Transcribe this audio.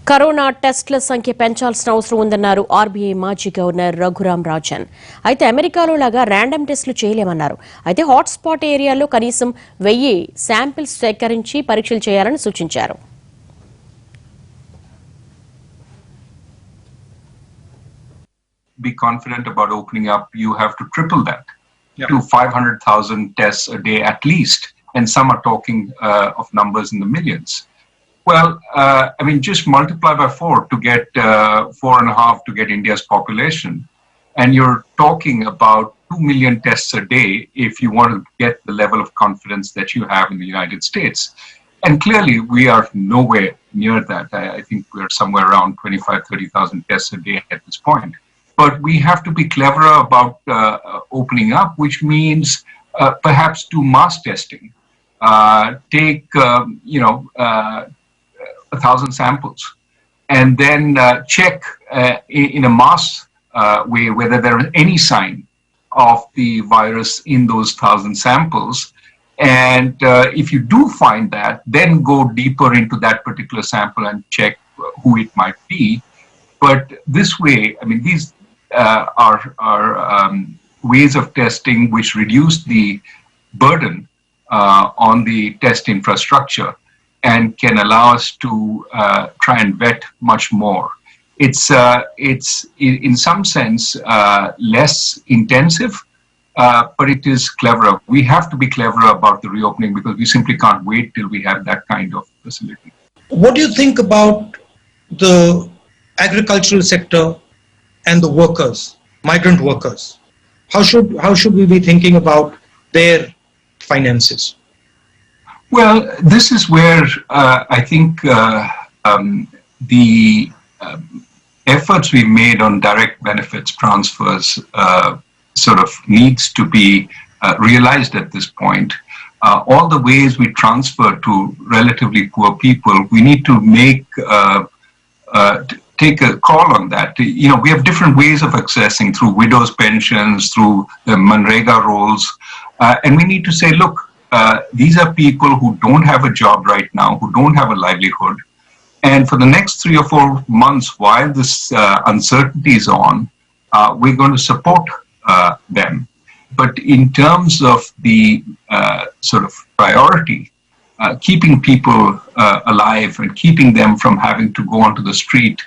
Corona టెస్ట్ల సంఖ్య పెంచాల్సిన అవసరం ఉందన్నారు ఆర్బీఐ మాజీ గవర్నర్ రఘురాం రాజన్. అయితే అమెరికాలో లాగా ర్యాండమ్ టెస్టులు చేయలేమన్నారు. అయితే హాట్స్పాట్ ఏరియాల్లో కనీసం 1000 శాంపిల్స్ సేకరించి పరీక్షలు చేయాలని సూచించారు. Be confident about opening up, you have to triple that to 500,000 tests a day at least, and some are talking of numbers in the millions. Well, I mean, just multiply by 4 to get 4.5 to get India's population, and you're talking about 2 million tests a day if you want to get the level of confidence that you have in the United States. And clearly, we are nowhere near that. I think we're somewhere around 25,000-30,000 tests a day at this point. But we have to be cleverer about opening up, which means perhaps do mass testing. Take 1,000 samples, and then check in a mass way whether there is any sign of the virus in those 1,000 samples. And if you do find that, then go deeper into that particular sample and check who it might be. But this way, I mean, these are ways of testing which reduce the burden on the test infrastructure and can allow us to try and vet much more. It's in some sense less intensive, but it is cleverer. We have to be cleverer about the reopening because we simply can't wait till we have that kind of facility. What do you think about the agricultural sector and the workers, migrant workers? How should we be thinking about their finances? Well, this is where I think the efforts we made on direct benefits transfers sort of needs to be realized at this point. All the ways we transfer to relatively poor people, we need to take a call on that. You know, we have different ways of accessing through widows' pensions, through the Manrega rolls, and we need to say, look, these are people who don't have a job right now, who don't have a livelihood. And for the next 3 or 4 months, while this uncertainty is on, we're going to support them. But in terms of the sort of priority, keeping people alive and keeping them from having to go onto the street